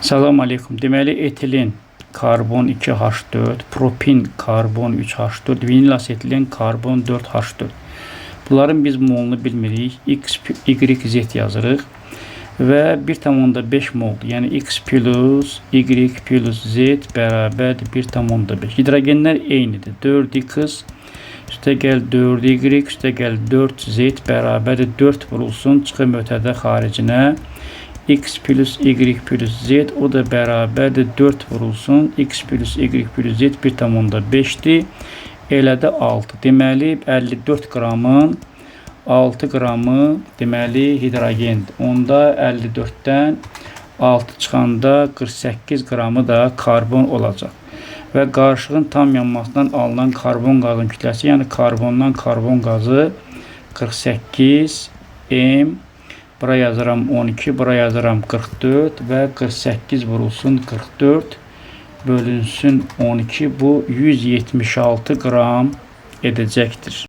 Salam aleykum. Deməli etilin karbon 2H4, propin karbon 3H4, vinil asetilen karbon 4H4. Bunların biz molunu bilmirik. X, Y, Z yazırıq və 1,5 mol, yəni X plus Y plus Z bərabərdir 1,5. Hidrogenlər eynidir. 4X üstə gəl 4Y üstə gəl 4Z bərabərdir 4 vurulsun, çıxı mötədə xaricinə. X plus Y plus Z o da bərabərdir 4 vurulsun. X plus Y plus Z 1,5'dir. Elə də 6. Deməli 54 qramın 6 qramı deməli hidrogendir. Onda 54'dən 6 çıxanda 48 qramı da karbon olacaq. Və qarışığın tam yanmasından alınan karbon qazın kütləsi, yəni karbondan karbon qazı 48 M. Buraya yazıram 12, buraya yazıram 44 və 48 vurulsun 44 bölünsün 12. Bu 176 qram edəcəkdir.